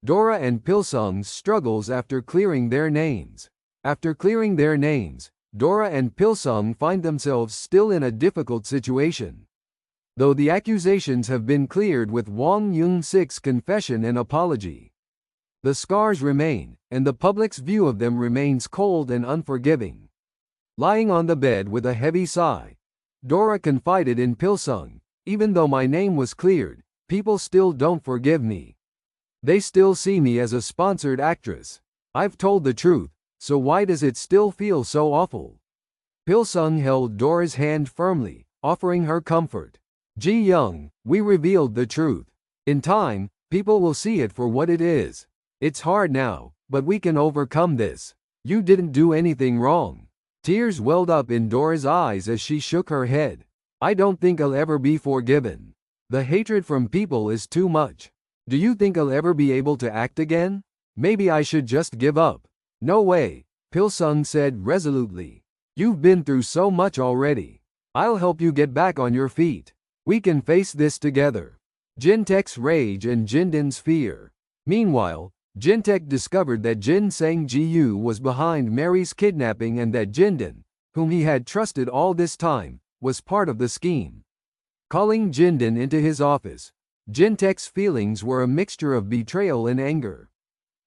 Dora and Pilsung's struggles after clearing their names. After clearing their names, Dora and Pilsung find themselves still in a difficult situation. Though the accusations have been cleared with Wang Yung-sik's confession and apology, the scars remain, and the public's view of them remains cold and unforgiving. Lying on the bed with a heavy sigh, Dora confided in Pilsung, "Even though my name was cleared, people still don't forgive me. They still see me as a sponsored actress. I've told the truth, so why does it still feel so awful?" Pilsung held Dora's hand firmly, offering her comfort. "Ji-young, we revealed the truth. In time, people will see it for what it is. It's hard now, but we can overcome this. You didn't do anything wrong." Tears welled up in Dora's eyes as she shook her head. "I don't think I'll ever be forgiven. The hatred from people is too much. Do you think I'll ever be able to act again? Maybe I should just give up." "No way," Pilsung said resolutely. "You've been through so much already. I'll help you get back on your feet. We can face this together." Jintaek's rage and Jindan's fear. Meanwhile, Jintaek discovered that Jin Sang-ji-yu was behind Mary's kidnapping and that Jindan, whom he had trusted all this time, was part of the scheme. Calling Jindan into his office, Jintaek's feelings were a mixture of betrayal and anger.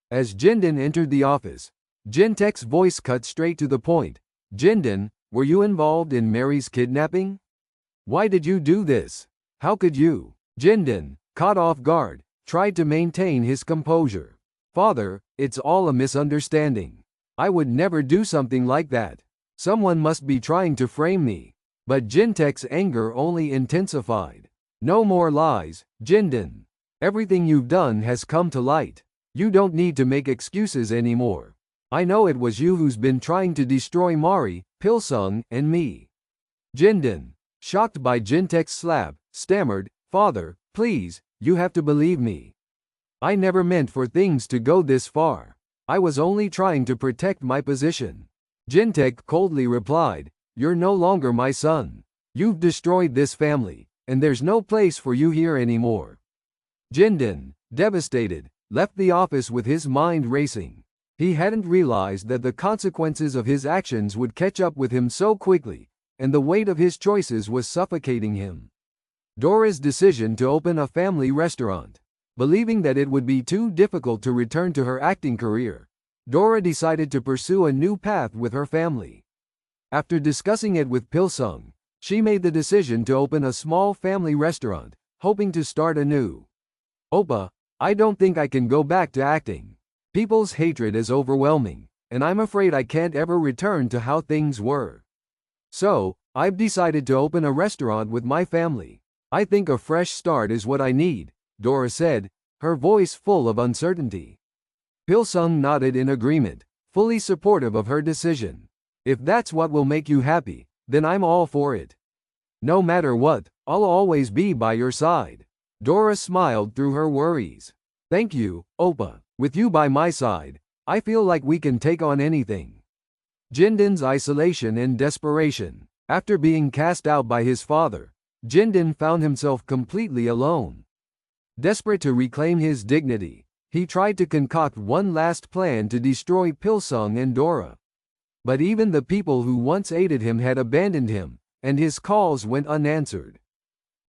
As Jindan entered the office, Jintaek's voice cut straight to the point. "Jindan, were you involved in Mary's kidnapping? Why did you do this? How could you?" Jindan, caught off guard, tried to maintain his composure. "Father, it's all a misunderstanding. I would never do something like that. Someone must be trying to frame me." But Jintaek's anger only intensified. "No more lies, Jindan. Everything you've done has come to light. You don't need to make excuses anymore. I know it was you who's been trying to destroy Mari, Pilsung, and me." Jindan, shocked by Jintaek's slap, stammered, "Father, please, you have to believe me. I never meant for things to go this far. I was only trying to protect my position." Jintaek coldly replied, "You're no longer my son. You've destroyed this family, and there's no place for you here anymore." Jindan, devastated, left the office with his mind racing. He hadn't realized that the consequences of his actions would catch up with him so quickly, and the weight of his choices was suffocating him. Dora's decision to open a family restaurant. Believing that it would be too difficult to return to her acting career, Dora decided to pursue a new path with her family. After discussing it with Pilsung, she made the decision to open a small family restaurant, hoping to start anew. "Oppa, I don't think I can go back to acting. People's hatred is overwhelming, and I'm afraid I can't ever return to how things were. So, I've decided to open a restaurant with my family. I think a fresh start is what I need," Dora said, her voice full of uncertainty. Pilsung nodded in agreement, fully supportive of her decision. "If that's what will make you happy, then I'm all for it. No matter what, I'll always be by your side." Dora smiled through her worries. "Thank you, Oppa. With you by my side, I feel like we can take on anything." Jindan's isolation and desperation. After being cast out by his father, Jindan found himself completely alone. Desperate to reclaim his dignity, he tried to concoct one last plan to destroy Pilsung and Dora. But even the people who once aided him had abandoned him, and his calls went unanswered.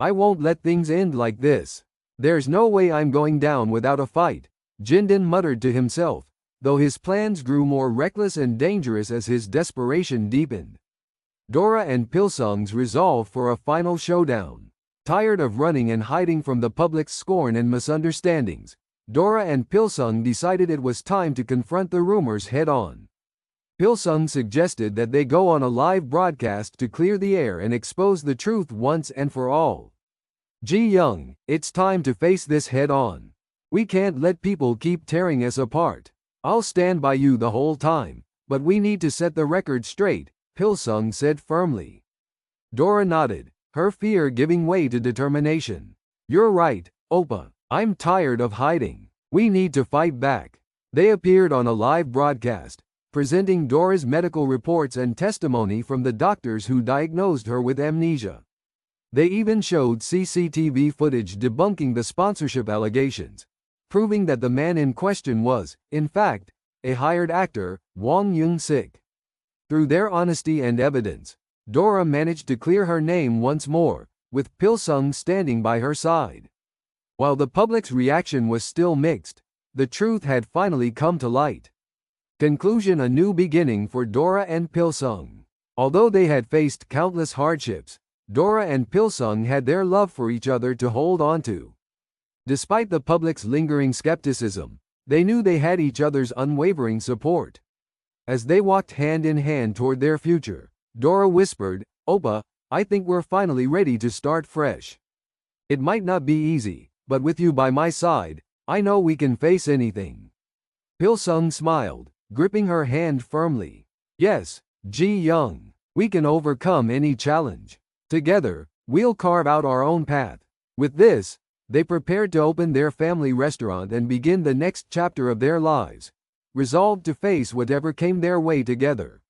"I won't let things end like this. There's no way I'm going down without a fight," Jindan muttered to himself, though his plans grew more reckless and dangerous as his desperation deepened. Dora and Pilsung's resolve for a final showdown. Tired of running and hiding from the public's scorn and misunderstandings, Dora and Pilsung decided it was time to confront the rumors head-on. Pilsung suggested that they go on a live broadcast to clear the air and expose the truth once and for all. "Ji-young, it's time to face this head-on. We can't let people keep tearing us apart. I'll stand by you the whole time, but we need to set the record straight," Pilsung said firmly. Dora nodded, her fear giving way to determination. "You're right, Oppa. I'm tired of hiding. We need to fight back." They appeared on a live broadcast, presenting Dora's medical reports and testimony from the doctors who diagnosed her with amnesia. They even showed CCTV footage debunking the sponsorship allegations, proving that the man in question was, in fact, a hired actor, Wong Young-sik. Through their honesty and evidence, Dora managed to clear her name once more, with Pil-sung standing by her side. While the public's reaction was still mixed, the truth had finally come to light. Conclusion: a new beginning for Dora and Pil-sung. Although they had faced countless hardships, Dora and Pil-sung had their love for each other to hold on to. Despite the public's lingering skepticism, they knew they had each other's unwavering support. As they walked hand in hand toward their future, Dora whispered, "Oppa, I think we're finally ready to start fresh. It might not be easy, but with you by my side, I know we can face anything." Pil-sung smiled, gripping her hand firmly. "Yes, Ji-young, we can overcome any challenge. Together, we'll carve out our own path." With this, they prepared to open their family restaurant and begin the next chapter of their lives, resolved to face whatever came their way together.